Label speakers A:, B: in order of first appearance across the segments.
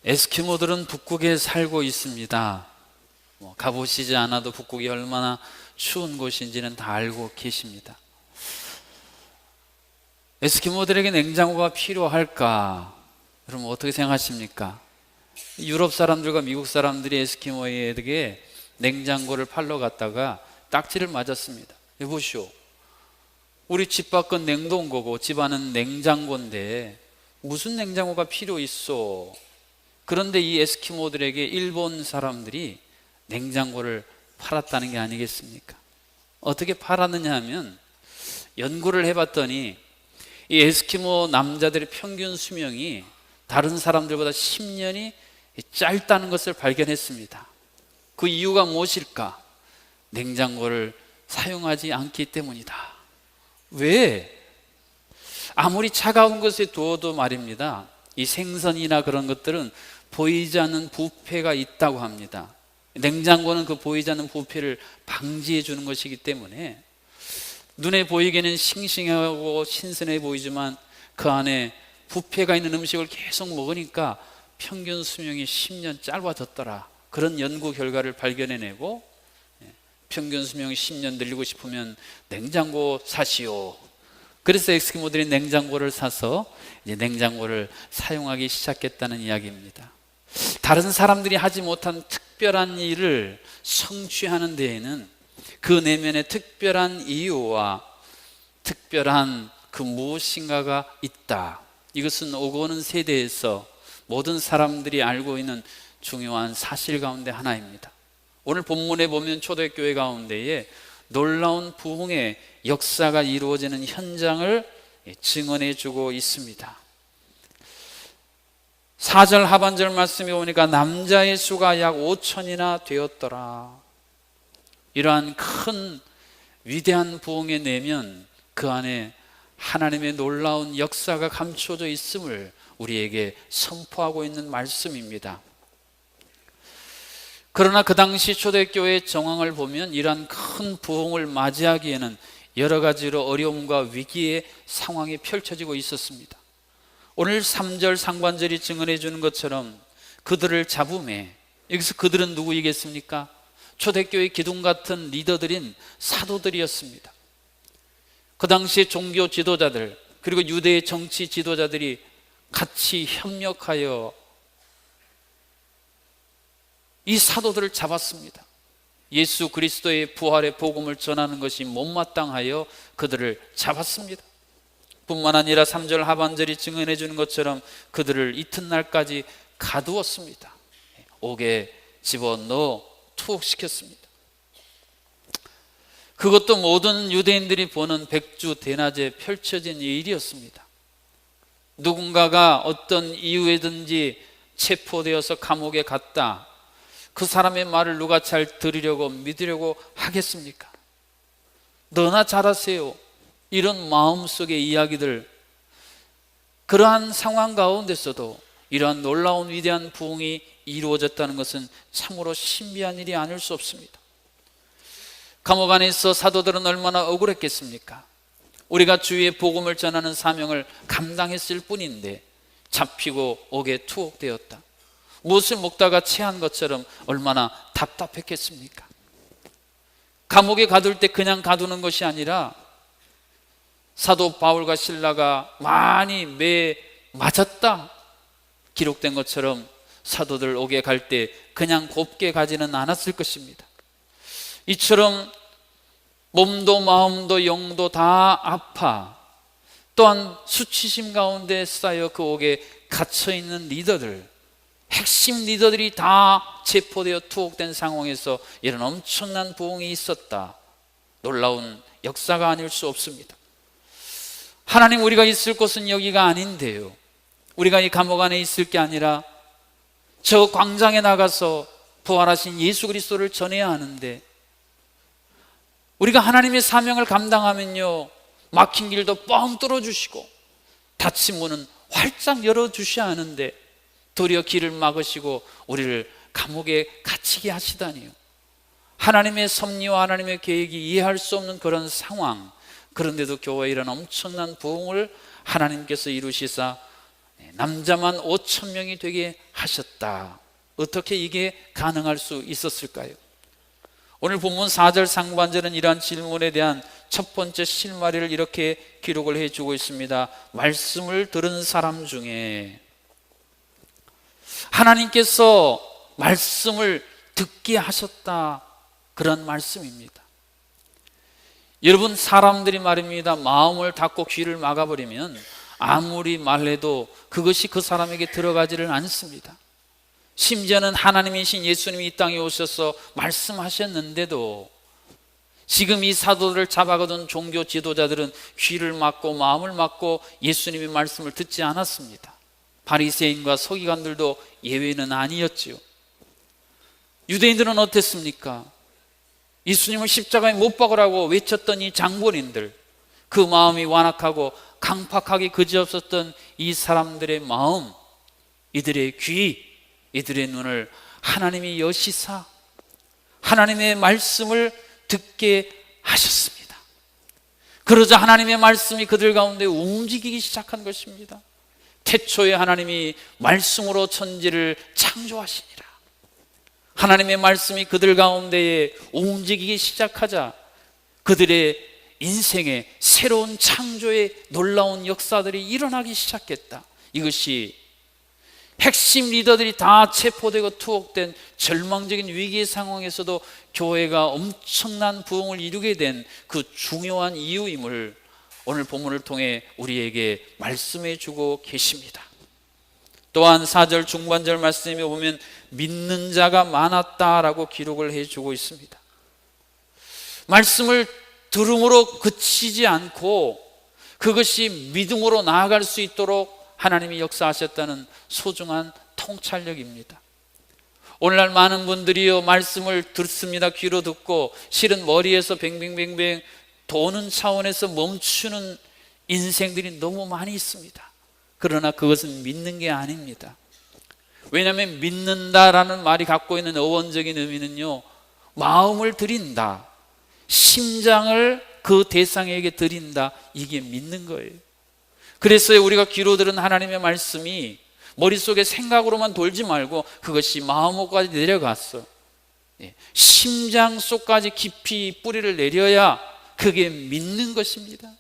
A: 에스키모들은 북극에 살고 있습니다. 가보시지 않아도 북극이 얼마나 추운 곳인지는 다 알고 계십니다. 에스키모들에게 냉장고가 필요할까? 여러분 어떻게 생각하십니까? 유럽 사람들과 미국 사람들이 에스키모에게 냉장고를 팔러 갔다가 딱지를 맞았습니다. 여보시오, 우리 집 밖은 냉동고고 집 안은 냉장고인데 무슨 냉장고가 필요 있어? 그런데 이 에스키모들에게 일본 사람들이 냉장고를 팔았다는 게 아니겠습니까? 어떻게 팔았느냐 하면 연구를 해봤더니 이 에스키모 남자들의 평균 수명이 다른 사람들보다 10년이 짧다는 것을 발견했습니다. 그 이유가 무엇일까? 냉장고를 사용하지 않기 때문이다. 왜? 아무리 차가운 것에 두어도 말입니다, 이 생선이나 그런 것들은 보이지 않는 부패가 있다고 합니다. 냉장고는 그 보이지 않는 부패를 방지해 주는 것이기 때문에 눈에 보이기에는 싱싱하고 신선해 보이지만 그 안에 부패가 있는 음식을 계속 먹으니까 평균 수명이 10년 짧아졌더라. 그런 연구 결과를 발견해내고 평균 수명이 10년 늘리고 싶으면 냉장고 사시오. 그래서 에스키모들이 냉장고를 사서 이제 냉장고를 사용하기 시작했다는 이야기입니다. 다른 사람들이 하지 못한 특별한 일을 성취하는 데에는 그 내면에 특별한 이유와 특별한 그 무엇인가가 있다. 이것은 오고 오는 세대에서 모든 사람들이 알고 있는 중요한 사실 가운데 하나입니다. 오늘 본문에 보면 초대교회 가운데에 놀라운 부흥의 역사가 이루어지는 현장을 증언해 주고 있습니다. 4절 하반절 말씀에 보니까 남자의 수가 약 5천이나 되었더라. 이러한 큰 위대한 부흥의 내면 그 안에 하나님의 놀라운 역사가 감춰져 있음을 우리에게 선포하고 있는 말씀입니다. 그러나 그 당시 초대교회의 정황을 보면 이러한 큰 부흥을 맞이하기에는 여러 가지로 어려움과 위기의 상황이 펼쳐지고 있었습니다. 오늘 3절 상반절이 증언해 주는 것처럼 그들을 잡음에, 여기서 그들은 누구이겠습니까? 초대교회 기둥 같은 리더들인 사도들이었습니다. 그 당시에 종교 지도자들 그리고 유대의 정치 지도자들이 같이 협력하여 이 사도들을 잡았습니다. 예수 그리스도의 부활의 복음을 전하는 것이 못마땅하여 그들을 잡았습니다. 뿐만 아니라 3절 하반절이 증언해 주는 것처럼 그들을 이튿날까지 가두었습니다. 옥에 집어넣어 투옥시켰습니다. 그것도 모든 유대인들이 보는 백주대낮에 펼쳐진 일이었습니다. 누군가가 어떤 이유에든지 체포되어서 감옥에 갔다. 그 사람의 말을 누가 잘 들으려고 믿으려고 하겠습니까? 너나 잘하세요. 이런 마음속의 이야기들, 그러한 상황 가운데서도 이러한 놀라운 위대한 부흥이 이루어졌다는 것은 참으로 신비한 일이 아닐 수 없습니다. 감옥 안에서 사도들은 얼마나 억울했겠습니까? 우리가 주의 복음을 전하는 사명을 감당했을 뿐인데 잡히고 옥에 투옥되었다. 무엇을 먹다가 체한 것처럼 얼마나 답답했겠습니까? 감옥에 가둘 때 그냥 가두는 것이 아니라 사도 바울과 실라가 많이 매 맞았다 기록된 것처럼 사도들 옥에 갈 때 그냥 곱게 가지는 않았을 것입니다. 이처럼 몸도 마음도 영도 다 아파 또한 수치심 가운데 쌓여 그 옥에 갇혀있는 리더들, 핵심 리더들이 다 체포되어 투옥된 상황에서 이런 엄청난 부흥이 있었다. 놀라운 역사가 아닐 수 없습니다. 하나님, 우리가 있을 곳은 여기가 아닌데요, 우리가 이 감옥 안에 있을 게 아니라 저 광장에 나가서 부활하신 예수 그리스도를 전해야 하는데, 우리가 하나님의 사명을 감당하면요 막힌 길도 뻥 뚫어주시고 닫힌 문은 활짝 열어주셔야 하는데 도리어 길을 막으시고 우리를 감옥에 갇히게 하시다니요. 하나님의 섭리와 하나님의 계획이 이해할 수 없는 그런 상황, 그런데도 교회에 이런 엄청난 부흥을 하나님께서 이루시사 남자만 5천 명이 되게 하셨다. 어떻게 이게 가능할 수 있었을까요? 오늘 본문 4절 상반절은 이러한 질문에 대한 첫 번째 실마리를 이렇게 기록을 해주고 있습니다. 말씀을 들은 사람 중에, 하나님께서 말씀을 듣게 하셨다, 그런 말씀입니다. 여러분, 사람들이 말입니다, 마음을 닫고 귀를 막아버리면 아무리 말해도 그것이 그 사람에게 들어가지를 않습니다. 심지어는 하나님이신 예수님이 이 땅에 오셔서 말씀하셨는데도 지금 이 사도들을 잡아가던 종교 지도자들은 귀를 막고 마음을 막고 예수님의 말씀을 듣지 않았습니다. 바리새인과 서기관들도 예외는 아니었지요. 유대인들은 어땠습니까? 예수님을 십자가에 못 박으라고 외쳤던 이 장본인들, 그 마음이 완악하고 강팍하게 그지없었던 이 사람들의 마음, 이들의 귀, 이들의 눈을 하나님이 여시사 하나님의 말씀을 듣게 하셨습니다. 그러자 하나님의 말씀이 그들 가운데 움직이기 시작한 것입니다. 태초에 하나님이 말씀으로 천지를 창조하시니라. 하나님의 말씀이 그들 가운데에 움직이기 시작하자 그들의 인생에 새로운 창조의 놀라운 역사들이 일어나기 시작했다. 이것이 핵심 리더들이 다 체포되고 투옥된 절망적인 위기의 상황에서도 교회가 엄청난 부흥을 이루게 된 그 중요한 이유임을 오늘 본문을 통해 우리에게 말씀해 주고 계십니다. 또한 4절 중반절 말씀에 보면 믿는 자가 많았다라고 기록을 해주고 있습니다. 말씀을 들음으로 그치지 않고 그것이 믿음으로 나아갈 수 있도록 하나님이 역사하셨다는 소중한 통찰력입니다. 오늘날 많은 분들이요, 말씀을 듣습니다. 귀로 듣고 실은 머리에서 뱅뱅뱅뱅 도는 차원에서 멈추는 인생들이 너무 많이 있습니다. 그러나 그것은 믿는 게 아닙니다. 왜냐하면 믿는다라는 말이 갖고 있는 어원적인 의미는요, 마음을 드린다, 심장을 그 대상에게 드린다, 이게 믿는 거예요. 그래서 우리가 귀로 들은 하나님의 말씀이 머릿속에 생각으로만 돌지 말고 그것이 마음으로까지 내려갔어. 심장 속까지 깊이 뿌리를 내려야 그게 믿는 것입니다.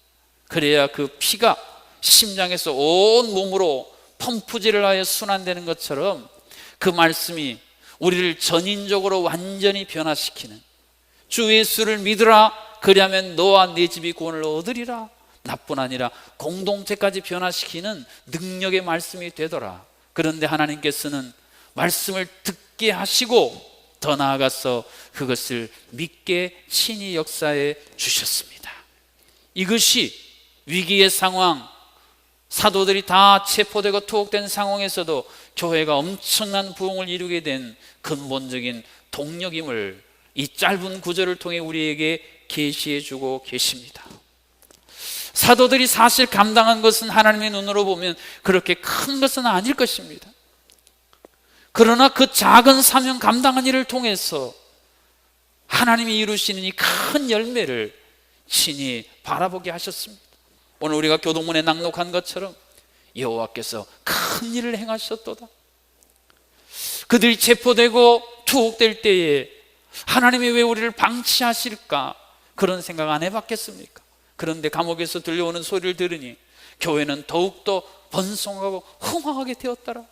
A: 그래야 그 피가 심장에서 온 몸으로 펌프질을 하여 순환되는 것처럼 그 말씀이 우리를 전인적으로 완전히 변화시키는, 주 예수를 믿으라 그리하면 너와 네 집이 구원을 얻으리라, 나뿐 아니라 공동체까지 변화시키는 능력의 말씀이 되더라. 그런데 하나님께서는 말씀을 듣게 하시고 더 나아가서 그것을 믿게 친히 역사해 주셨습니다. 이것이 위기의 상황, 사도들이 다 체포되고 투옥된 상황에서도 교회가 엄청난 부흥을 이루게 된 근본적인 동력임을 이 짧은 구절을 통해 우리에게 계시해 주고 계십니다. 사도들이 사실 감당한 것은 하나님의 눈으로 보면 그렇게 큰 것은 아닐 것입니다. 그러나 그 작은 사명 감당한 일을 통해서 하나님이 이루시는 이 큰 열매를 친히 바라보게 하셨습니다. 오늘 우리가 교동문에 낭독한 것처럼 여호와께서 큰 일을 행하셨도다. 그들이 체포되고 투옥될 때에 하나님이 왜 우리를 방치하실까, 그런 생각 안 해봤겠습니까? 그런데 감옥에서 들려오는 소리를 들으니 교회는 더욱더 번성하고 흥황하게 되었더라.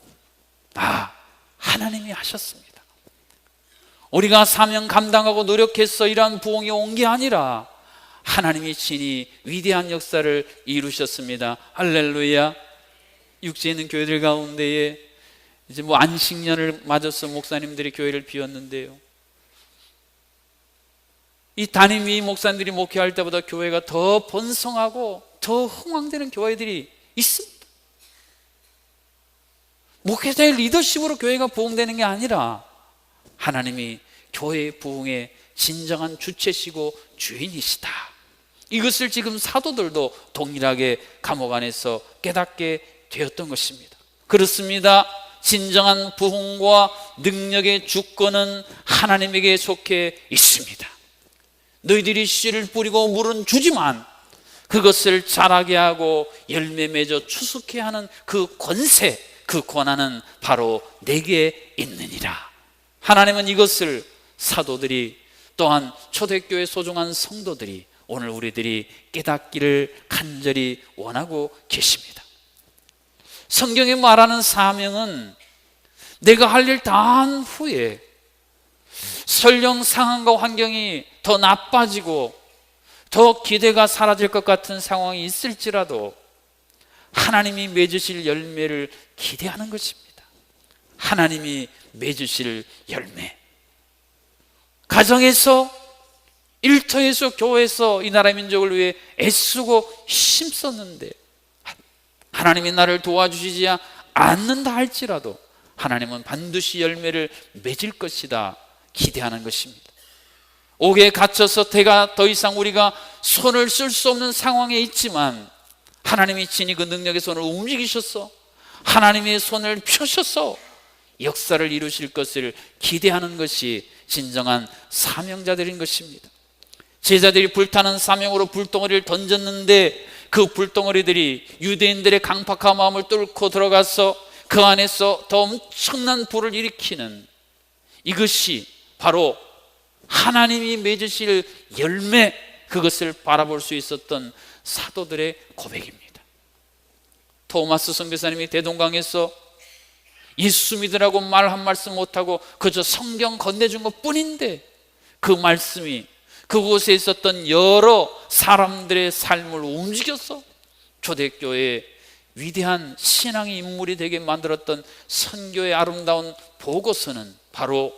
A: 하나님이 하셨습니다. 우리가 사명 감당하고 노력해서 이러한 부흥이 온 게 아니라 하나님이 친히 위대한 역사를 이루셨습니다. 할렐루야. 육지에 있는 교회들 가운데에 이제 안식년을 맞아서 목사님들이 교회를 비웠는데요, 이 담임 위 목사님들이 목회할 때보다 교회가 더 번성하고 더 흥황되는 교회들이 있습니다. 목회자의 리더십으로 교회가 부흥되는 게 아니라 하나님이 교회의 부흥의 진정한 주체시고 주인이시다. 이것을 지금 사도들도 동일하게 감옥 안에서 깨닫게 되었던 것입니다. 그렇습니다. 진정한 부흥과 능력의 주권은 하나님에게 속해 있습니다. 너희들이 씨를 뿌리고 물은 주지만 그것을 자라게 하고 열매 맺어 추수케 하는 그 권세, 그 권한은 바로 내게 있느니라. 하나님은 이것을 사도들이, 또한 초대교회 소중한 성도들이, 오늘 우리들이 깨닫기를 간절히 원하고 계십니다. 성경이 말하는 사명은 내가 할 일 다 한 후에 설령 상황과 환경이 더 나빠지고 더 기대가 사라질 것 같은 상황이 있을지라도 하나님이 맺으실 열매를 기대하는 것입니다. 하나님이 맺으실 열매. 가정에서, 일터에서, 교회에서 이 나라 민족을 위해 애쓰고 힘썼는데 하나님이 나를 도와주시지 않는다 할지라도 하나님은 반드시 열매를 맺을 것이다 기대하는 것입니다. 옥에 갇혀서 대가 더 이상 우리가 손을 쓸 수 없는 상황에 있지만 하나님이 친히 그 능력의 손을 움직이셔서 하나님의 손을 펴셔서 역사를 이루실 것을 기대하는 것이 진정한 사명자들인 것입니다. 제자들이 불타는 사명으로 불덩어리를 던졌는데 그 불덩어리들이 유대인들의 강팍한 마음을 뚫고 들어가서 그 안에서 더 엄청난 불을 일으키는, 이것이 바로 하나님이 맺으실 열매, 그것을 바라볼 수 있었던 사도들의 고백입니다. 토마스 선교사님이 대동강에서 예수 믿으라고 말 한 말씀 못하고 그저 성경 건네준 것 뿐인데 그 말씀이 그곳에 있었던 여러 사람들의 삶을 움직여서 초대교회의 위대한 신앙의 인물이 되게 만들었던 선교의 아름다운 보고서는 바로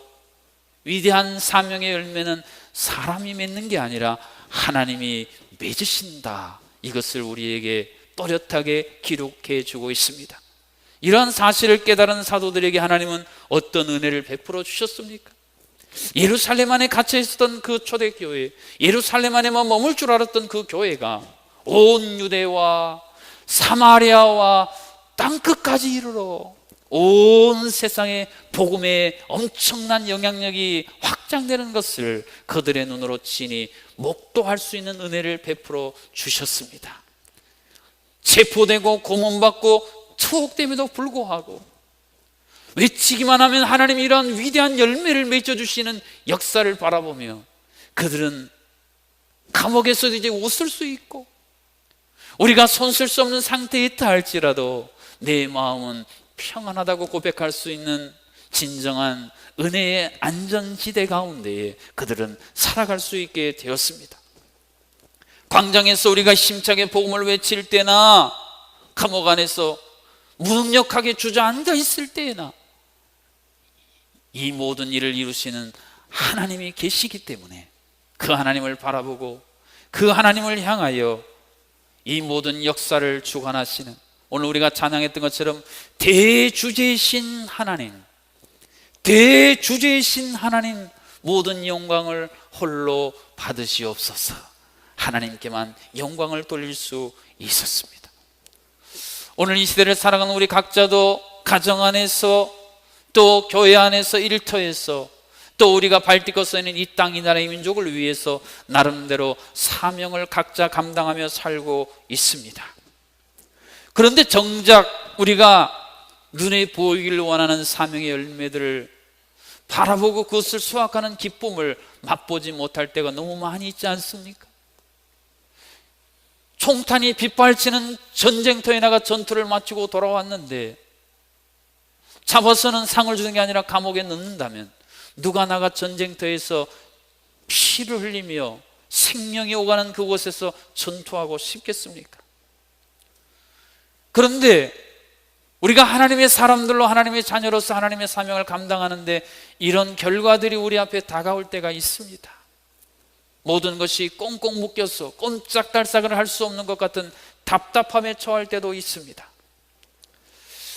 A: 위대한 사명의 열매는 사람이 맺는 게 아니라 하나님이 맺으신다, 이것을 우리에게 또렷하게 기록해 주고 있습니다. 이러한 사실을 깨달은 사도들에게 하나님은 어떤 은혜를 베풀어 주셨습니까? 예루살렘 안에 갇혀 있었던 그 초대교회, 예루살렘 안에만 머물 줄 알았던 그 교회가 온 유대와 사마리아와 땅끝까지 이르러 온 세상에 복음의 엄청난 영향력이 확장되는 것을 그들의 눈으로 친히 목도할 수 있는 은혜를 베풀어 주셨습니다. 체포되고 고문받고 투옥됨에도 불구하고 외치기만 하면 하나님이 이러한 위대한 열매를 맺어주시는 역사를 바라보며 그들은 감옥에서도 이제 웃을 수 있고 우리가 손쓸 수 없는 상태에 있다 할지라도 내 마음은 평안하다고 고백할 수 있는 진정한 은혜의 안전지대 가운데에 그들은 살아갈 수 있게 되었습니다. 광장에서 우리가 힘차게 복음을 외칠 때나 감옥 안에서 무능력하게 주저앉아 있을 때나 이 모든 일을 이루시는 하나님이 계시기 때문에 그 하나님을 바라보고 그 하나님을 향하여 이 모든 역사를 주관하시는, 오늘 우리가 찬양했던 것처럼 대주제이신 하나님, 대주제이신 하나님, 모든 영광을 홀로 받으시옵소서. 하나님께만 영광을 돌릴 수 있었습니다. 오늘 이 시대를 살아가는 우리 각자도 가정 안에서 또 교회 안에서 일터에서 또 우리가 발디고 서 있는 이 땅 이 나라의 민족을 위해서 나름대로 사명을 각자 감당하며 살고 있습니다. 그런데 정작 우리가 눈에 보이기를 원하는 사명의 열매들을 바라보고 그것을 수확하는 기쁨을 맛보지 못할 때가 너무 많이 있지 않습니까? 총탄이 빗발치는 전쟁터에 나가 전투를 마치고 돌아왔는데 잡아서는 상을 주는 게 아니라 감옥에 넣는다면 누가 나가 전쟁터에서 피를 흘리며 생명이 오가는 그곳에서 전투하고 싶겠습니까? 그런데 우리가 하나님의 사람들로 하나님의 자녀로서 하나님의 사명을 감당하는데 이런 결과들이 우리 앞에 다가올 때가 있습니다. 모든 것이 꽁꽁 묶여서 꼼짝달싹을 할 수 없는 것 같은 답답함에 처할 때도 있습니다.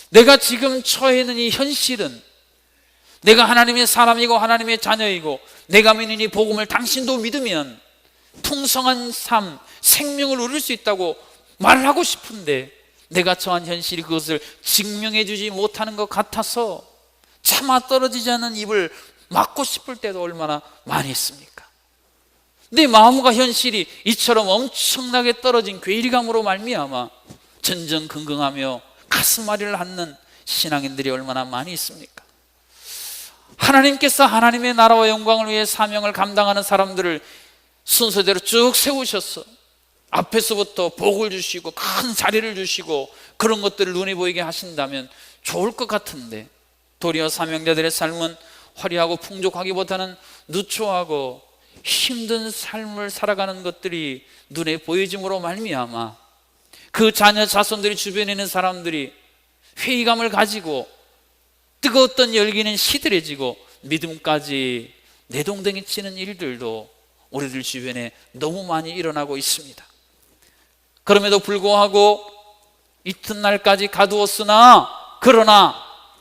A: 내가 지금 처해 있는 이 현실은 내가 하나님의 사람이고 하나님의 자녀이고 내가 믿는 이 복음을 당신도 믿으면 풍성한 삶, 생명을 누릴 수 있다고 말하고 싶은데 내가 처한 현실이 그것을 증명해 주지 못하는 것 같아서 차마 떨어지지 않는 입을 막고 싶을 때도 얼마나 많이 있습니까? 내 마음과 현실이 이처럼 엄청나게 떨어진 괴리감으로 말미암아 전전긍긍하며 가슴앓이를 앓는 신앙인들이 얼마나 많이 있습니까? 하나님께서 하나님의 나라와 영광을 위해 사명을 감당하는 사람들을 순서대로 쭉 세우셨어. 앞에서부터 복을 주시고 큰 자리를 주시고 그런 것들을 눈에 보이게 하신다면 좋을 것 같은데, 도리어 사명자들의 삶은 화려하고 풍족하기보다는 누추하고 힘든 삶을 살아가는 것들이 눈에 보여짐으로 말미암아 그 자녀 자손들이 주변에 있는 사람들이 회의감을 가지고 뜨거웠던 열기는 시들해지고 믿음까지 내동댕이 치는 일들도 우리들 주변에 너무 많이 일어나고 있습니다. 그럼에도 불구하고 이튿날까지 가두었으나 그러나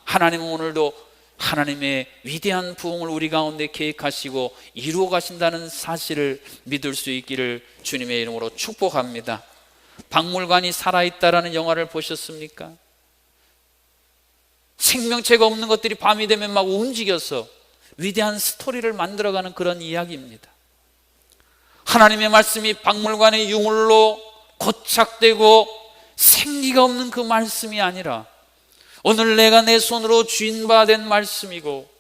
A: 하나님은 오늘도 하나님의 위대한 부흥을 우리 가운데 계획하시고 이루어 가신다는 사실을 믿을 수 있기를 주님의 이름으로 축복합니다. 박물관이 살아있다라는 영화를 보셨습니까? 생명체가 없는 것들이 밤이 되면 막 움직여서 위대한 스토리를 만들어가는 그런 이야기입니다. 하나님의 말씀이 박물관의 유물로 고착되고 생기가 없는 그 말씀이 아니라 오늘 내가 내 손으로 쥔바된 말씀이고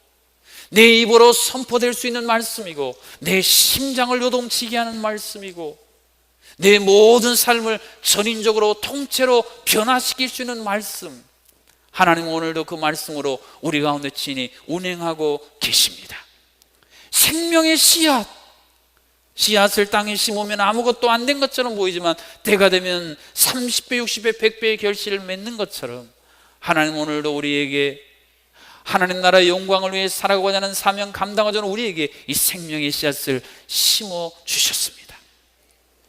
A: 내 입으로 선포될 수 있는 말씀이고 내 심장을 요동치게 하는 말씀이고 내 모든 삶을 전인적으로 통째로 변화시킬 수 있는 말씀, 하나님은 오늘도 그 말씀으로 우리 가운데 친히 운행하고 계십니다. 생명의 씨앗을 땅에 심으면 아무것도 안 된 것처럼 보이지만 때가 되면 30배, 60배, 100배의 결실을 맺는 것처럼 하나님 오늘도 우리에게 하나님 나라의 영광을 위해 살아가고자 하는 사명 감당하자는 우리에게 이 생명의 씨앗을 심어 주셨습니다.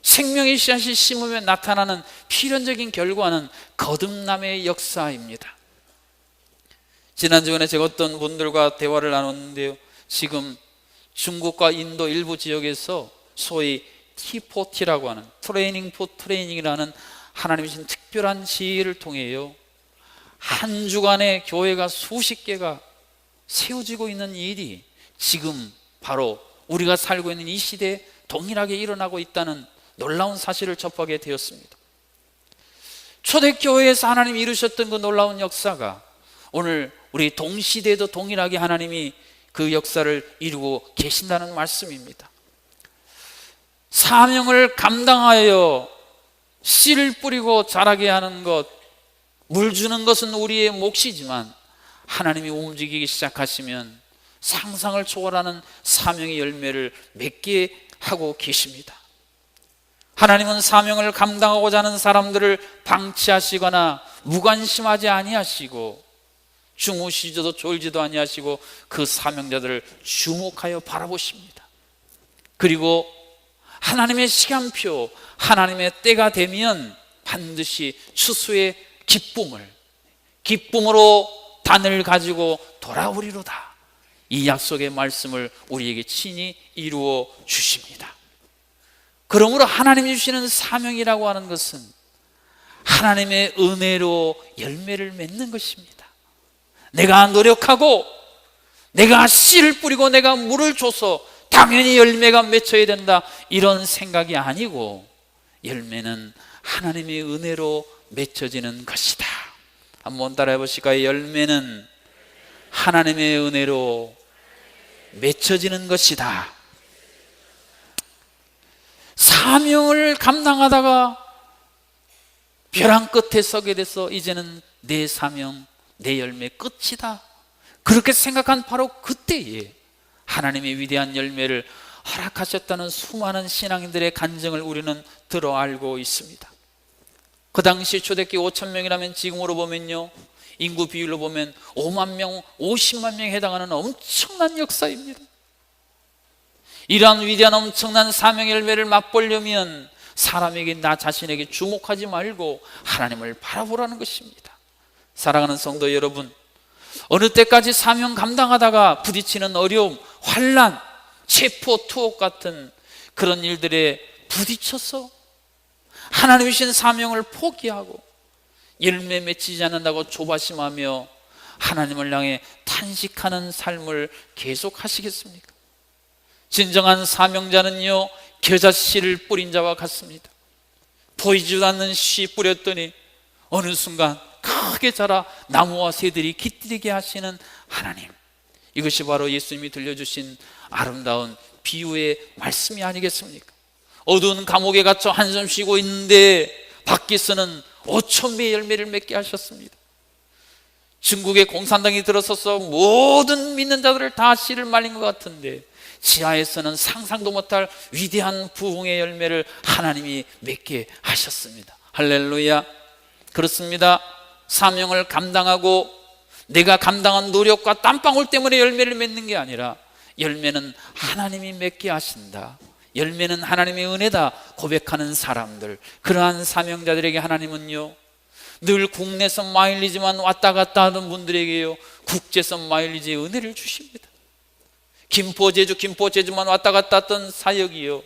A: 생명의 씨앗이 심으면 나타나는 필연적인 결과는 거듭남의 역사입니다. 지난주에 제가 어떤 분들과 대화를 나눴는데요, 지금 중국과 인도 일부 지역에서 소위 T4T라고 하는 트레이닝 포 트레이닝이라는 하나님이 주신 특별한 지혜를 통해요, 한 주간에 교회가 수십 개가 세워지고 있는 일이 지금 바로 우리가 살고 있는 이 시대에 동일하게 일어나고 있다는 놀라운 사실을 접하게 되었습니다. 초대교회에서 하나님이 이루셨던 그 놀라운 역사가 오늘 우리 동시대에도 동일하게 하나님이 그 역사를 이루고 계신다는 말씀입니다. 사명을 감당하여 씨를 뿌리고 자라게 하는 것, 물 주는 것은 우리의 몫이지만 하나님이 움직이기 시작하시면 상상을 초월하는 사명의 열매를 맺게 하고 계십니다. 하나님은 사명을 감당하고자 하는 사람들을 방치하시거나 무관심하지 아니하시고 주무시지도 졸지도 아니하시고 그 사명자들을 주목하여 바라보십니다. 그리고 하나님의 시간표, 하나님의 때가 되면 반드시 추수의 기쁨으로 단을 가지고 돌아오리로다, 이 약속의 말씀을 우리에게 친히 이루어 주십니다. 그러므로 하나님이 주시는 사명이라고 하는 것은 하나님의 은혜로 열매를 맺는 것입니다. 내가 노력하고 내가 씨를 뿌리고 내가 물을 줘서 당연히 열매가 맺혀야 된다, 이런 생각이 아니고 열매는 하나님의 은혜로 맺혀지는 것이다. 한번 따라해 보실까요? 열매는 하나님의 은혜로 맺혀지는 것이다. 사명을 감당하다가 벼랑 끝에 서게 돼서 이제는 내 사명, 내 열매 끝이다, 그렇게 생각한 바로 그때에 하나님의 위대한 열매를 허락하셨다는 수많은 신앙인들의 간증을 우리는 들어 알고 있습니다. 그 당시 초대교회 5,000명이라면 지금으로 보면요, 인구 비율로 보면 5만 명, 50만 명에 해당하는 엄청난 역사입니다. 이러한 위대한 엄청난 사명의 열매를 맛보려면 사람에게, 나 자신에게 주목하지 말고 하나님을 바라보라는 것입니다. 사랑하는 성도 여러분, 어느 때까지 사명 감당하다가 부딪히는 어려움, 환난, 체포, 투옥 같은 그런 일들에 부딪혀서 하나님이 주신 사명을 포기하고 열매 맺히지 않는다고 조바심하며 하나님을 향해 탄식하는 삶을 계속하시겠습니까? 진정한 사명자는요, 겨자씨를 뿌린 자와 같습니다. 보이지도 않는 씨 뿌렸더니 어느 순간 크게 자라 나무와 새들이 깃들이게 하시는 하나님, 이것이 바로 예수님이 들려주신 아름다운 비유의 말씀이 아니겠습니까? 어두운 감옥에 갇혀 한숨 쉬고 있는데 밖에서는 5,000배의 열매를 맺게 하셨습니다. 중국의 공산당이 들어서서 모든 믿는 자들을 다 씨를 말린 것 같은데 지하에서는 상상도 못할 위대한 부흥의 열매를 하나님이 맺게 하셨습니다. 할렐루야. 그렇습니다. 사명을 감당하고 내가 감당한 노력과 땀방울 때문에 열매를 맺는 게 아니라 열매는 하나님이 맺게 하신다, 열매는 하나님의 은혜다 고백하는 사람들, 그러한 사명자들에게 하나님은요, 늘 국내선 마일리지만 왔다 갔다 하던 분들에게요, 국제선 마일리지의 은혜를 주십니다. 김포 제주만 왔다 갔다 했던 사역이요,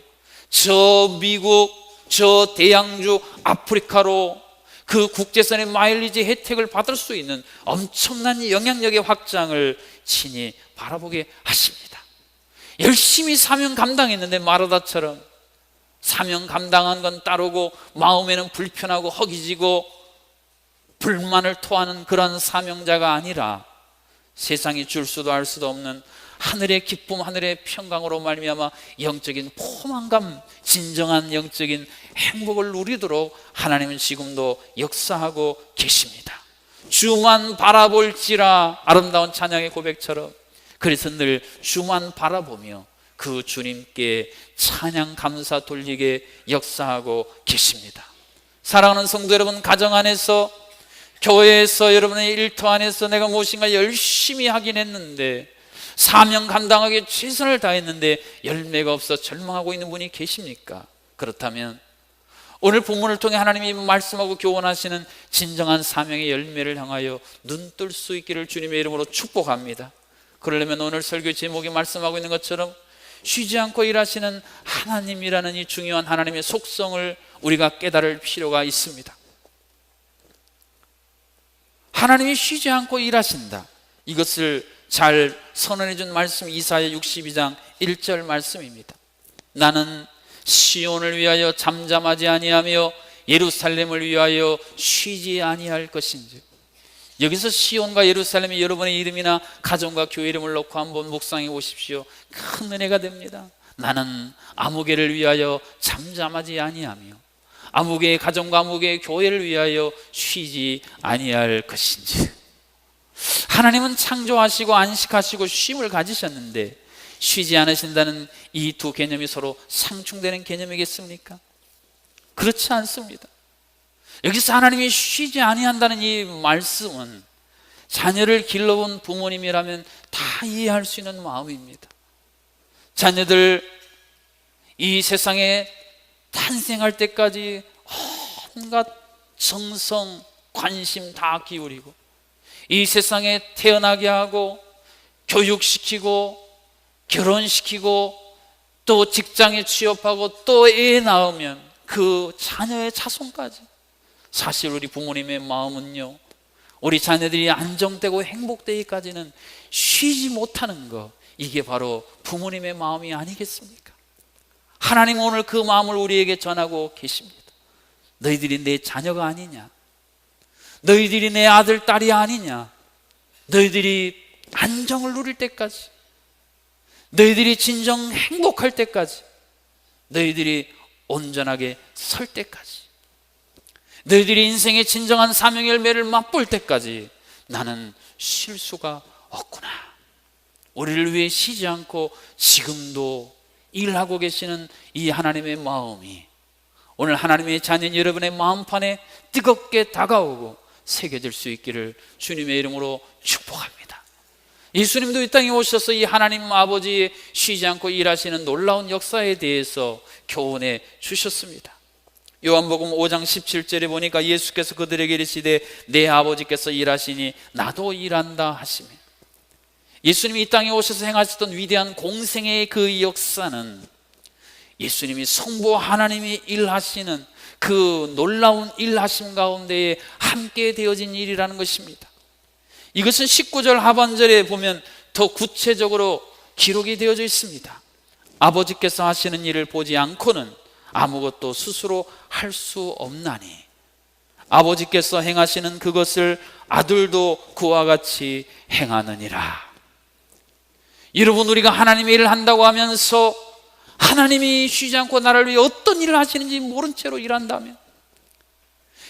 A: 저 미국, 저 대양주 아프리카로 그 국제선의 마일리지 혜택을 받을 수 있는 엄청난 영향력의 확장을 친히 바라보게 하십니다. 열심히 사명 감당했는데 마르다처럼 사명 감당한 건 따르고 마음에는 불편하고 허기지고 불만을 토하는 그런 사명자가 아니라 세상이 줄 수도 알 수도 없는 하늘의 기쁨, 하늘의 평강으로 말미암아 영적인 포만감, 진정한 영적인 행복을 누리도록 하나님은 지금도 역사하고 계십니다. 주만 바라볼지라, 아름다운 찬양의 고백처럼. 그래서 늘 주만 바라보며 그 주님께 찬양 감사 돌리게 역사하고 계십니다. 사랑하는 성도 여러분, 가정 안에서, 교회에서, 여러분의 일터 안에서 내가 무엇인가 열심히 하긴 했는데, 사명 감당하기에 최선을 다했는데 열매가 없어 절망하고 있는 분이 계십니까? 그렇다면 오늘 본문을 통해 하나님이 말씀하고 교훈하시는 진정한 사명의 열매를 향하여 눈뜰 수 있기를 주님의 이름으로 축복합니다. 그러려면 오늘 설교 제목이 말씀하고 있는 것처럼 쉬지 않고 일하시는 하나님이라는 이 중요한 하나님의 속성을 우리가 깨달을 필요가 있습니다. 하나님이 쉬지 않고 일하신다, 이것을 잘 선언해 준 말씀, 이사야 62장 1절 말씀입니다. 나는 시온을 위하여 잠잠하지 아니하며 예루살렘을 위하여 쉬지 아니할 것인지. 여기서 시온과 예루살렘이 여러분의 이름이나 가정과 교회 이름을 놓고 한번 묵상해 보십시오. 큰 은혜가 됩니다. 나는 아무개를 위하여 잠잠하지 아니하며 아무개의 가정과 아무개의 교회를 위하여 쉬지 아니할 것인지. 하나님은 창조하시고 안식하시고 쉼을 가지셨는데 쉬지 않으신다는 이 두 개념이 서로 상충되는 개념이겠습니까? 그렇지 않습니다. 여기서 하나님이 쉬지 아니한다는 이 말씀은 자녀를 길러본 부모님이라면 다 이해할 수 있는 마음입니다. 자녀들 이 세상에 탄생할 때까지 온갖 정성, 관심 다 기울이고 이 세상에 태어나게 하고 교육시키고 결혼시키고 또 직장에 취업하고 또 애 낳으면 그 자녀의 자손까지. 사실 우리 부모님의 마음은요, 우리 자녀들이 안정되고 행복되기까지는 쉬지 못하는 것, 이게 바로 부모님의 마음이 아니겠습니까? 하나님 오늘 그 마음을 우리에게 전하고 계십니다. 너희들이 내 자녀가 아니냐, 너희들이 내 아들, 딸이 아니냐, 너희들이 안정을 누릴 때까지, 너희들이 진정 행복할 때까지, 너희들이 온전하게 설 때까지, 너희들이 인생의 진정한 사명의 열매를 맛볼 때까지 나는 쉴 수가 없구나. 우리를 위해 쉬지 않고 지금도 일하고 계시는 이 하나님의 마음이 오늘 하나님의 자녀인 여러분의 마음판에 뜨겁게 다가오고 새겨질 수 있기를 주님의 이름으로 축복합니다. 예수님도 이 땅에 오셔서 이 하나님 아버지의 쉬지 않고 일하시는 놀라운 역사에 대해서 교훈해 주셨습니다. 요한복음 5장 17절에 보니까 예수께서 그들에게 이르시되 내 아버지께서 일하시니 나도 일한다 하시며, 예수님이 이 땅에 오셔서 행하셨던 위대한 공생의 그 역사는 예수님이 성부 하나님이 일하시는 그 놀라운 일하심 가운데에 함께 되어진 일이라는 것입니다. 이것은 19절 하반절에 보면 더 구체적으로 기록이 되어져 있습니다. 아버지께서 하시는 일을 보지 않고는 아무것도 스스로 할 수 없나니. 아버지께서 행하시는 그것을 아들도 그와 같이 행하느니라. 여러분, 우리가 하나님의 일을 한다고 하면서 하나님이 쉬지 않고 나를 위해 어떤 일을 하시는지 모른 채로 일한다면,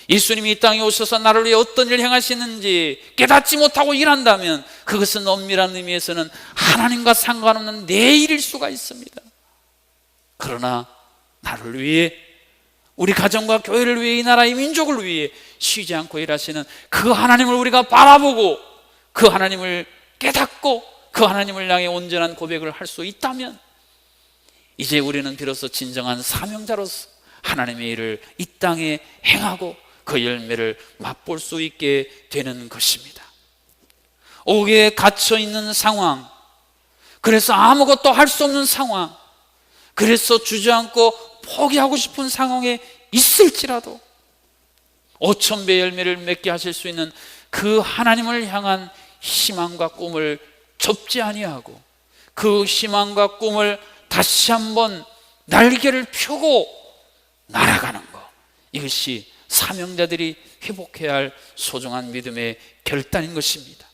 A: 예수님이 이 땅에 오셔서 나를 위해 어떤 일을 행하시는지 깨닫지 못하고 일한다면, 그것은 엄밀한 의미에서는 하나님과 상관없는 내 일일 수가 있습니다. 그러나 나를 위해, 우리 가정과 교회를 위해, 이 나라의 민족을 위해 쉬지 않고 일하시는 그 하나님을 우리가 바라보고 그 하나님을 깨닫고 그 하나님을 향해 온전한 고백을 할 수 있다면, 이제 우리는 비로소 진정한 사명자로서 하나님의 일을 이 땅에 행하고 그 열매를 맛볼 수 있게 되는 것입니다. 옥에 갇혀 있는 상황, 그래서 아무것도 할 수 없는 상황, 그래서 주저앉고 포기하고 싶은 상황에 있을지라도 5,000배 열매를 맺게 하실 수 있는 그 하나님을 향한 희망과 꿈을 접지 아니하고 그 희망과 꿈을 다시 한번 날개를 펴고 날아가는 것, 이것이 사명자들이 회복해야 할 소중한 믿음의 결단인 것입니다.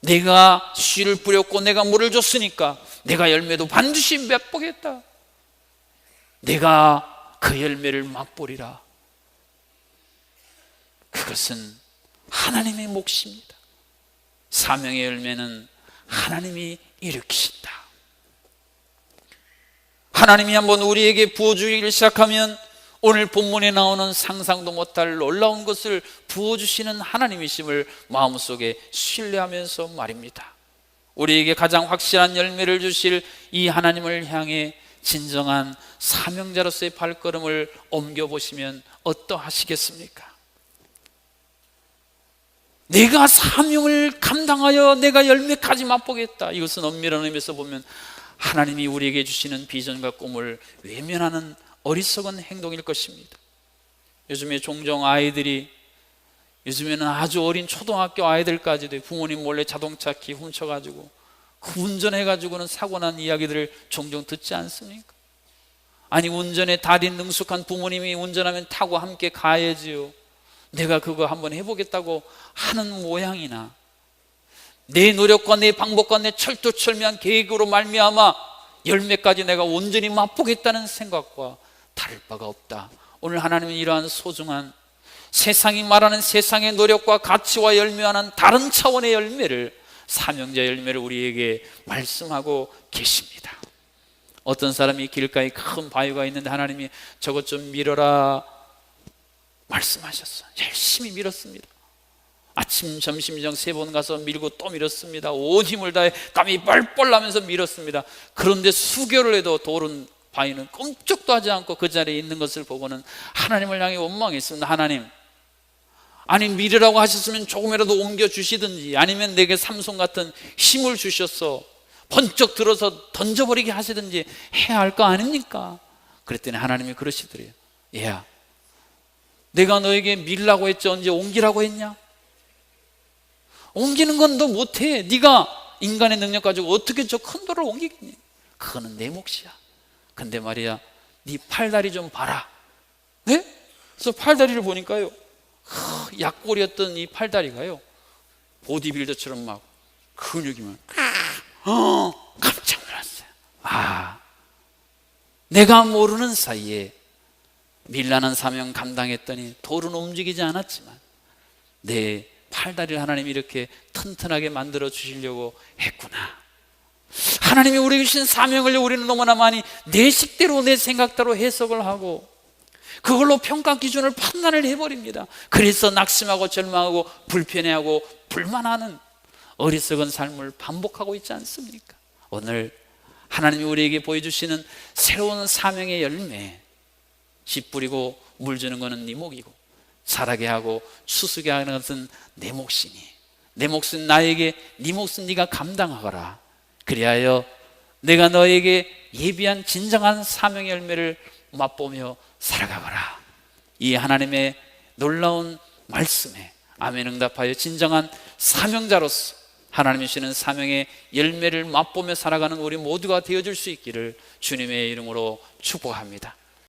A: 내가 씨를 뿌렸고 내가 물을 줬으니까 내가 열매도 반드시 맛보겠다. 내가 그 열매를 맛보리라. 그것은 하나님의 몫입니다. 사명의 열매는 하나님이 일으키신다. 하나님이 한번 우리에게 부어주기를 시작하면 오늘 본문에 나오는 상상도 못할 놀라운 것을 부어주시는 하나님이심을 마음속에 신뢰하면서 말입니다. 우리에게 가장 확실한 열매를 주실 이 하나님을 향해 진정한 사명자로서의 발걸음을 옮겨보시면 어떠하시겠습니까? 내가 사명을 감당하여 내가 열매까지 맛보겠다. 이것은 엄밀한 의미에서 보면 하나님이 우리에게 주시는 비전과 꿈을 외면하는 어리석은 행동일 것입니다. 요즘에 종종 아이들이, 요즘에는 아주 어린 초등학교 아이들까지도 부모님 몰래 자동차 키 훔쳐가지고 그 운전해가지고는 사고난 이야기들을 종종 듣지 않습니까? 아니, 운전에 달인 능숙한 부모님이 운전하면 타고 함께 가야지요. 내가 그거 한번 해보겠다고 하는 모양이나, 내 노력과 내 방법과 내 철두철미한 계획으로 말미암아 열매까지 내가 온전히 맛보겠다는 생각과 다를 바가 없다. 오늘 하나님은 이러한 소중한, 세상이 말하는 세상의 노력과 가치와 열매와는 다른 차원의 열매를, 사명자 열매를 우리에게 말씀하고 계십니다. 어떤 사람이 길가에 큰 바위가 있는데 하나님이 저것 좀 밀어라 말씀하셨어요. 열심히 밀었습니다. 아침, 점심, 저녁 3번 가서 밀고 또 밀었습니다. 온 힘을 다해 땀이 뻘뻘 나면서 밀었습니다. 그런데 수개월을 해도 돌은 바위는 꼼짝도 하지 않고 그 자리에 있는 것을 보고는 하나님을 향해 원망했습니다. 하나님, 아니 밀으라고 하셨으면 조금이라도 옮겨주시든지, 아니면 내게 삼손 같은 힘을 주셔서 번쩍 들어서 던져버리게 하시든지 해야 할 거 아닙니까? 그랬더니 하나님이 그러시더래요. 얘야, 내가 너에게 밀라고 했지 언제 옮기라고 했냐? 옮기는 건 너 못해. 네가 인간의 능력 가지고 어떻게 저 큰 돌을 옮기겠니? 그거는 내 몫이야. 근데 말이야, 네 팔다리 좀 봐라. 네? 그래서 팔다리를 보니까요, 약골이었던 이 팔다리가요, 보디빌더처럼 막 근육이만 깜짝 놀랐어요. 내가 모르는 사이에 밀라는 사명 감당했더니 돌은 움직이지 않았지만 내 팔다리를 하나님이 이렇게 튼튼하게 만들어 주시려고 했구나. 하나님이 우리에게 주신 사명을 우리는 너무나 많이 내 식대로, 내 생각대로 해석을 하고 그걸로 평가 기준을 판단을 해버립니다. 그래서 낙심하고 절망하고 불편해하고 불만하는 어리석은 삶을 반복하고 있지 않습니까? 오늘 하나님이 우리에게 보여주시는 새로운 사명의 열매, 씨 뿌리고 물 주는 것은 네 몫이고 자라게 하고 추수게 하는 것은 내 몫이니, 내 몫은 나에게, 네 몫은 네가 감당하거라. 그리하여 내가 너에게 예비한 진정한 사명의 열매를 맛보며 살아가거라. 이 하나님의 놀라운 말씀에 아멘 응답하여 진정한 사명자로서 하나님이 주시는 사명의 열매를 맛보며 살아가는 우리 모두가 되어줄 수 있기를 주님의 이름으로 축복합니다.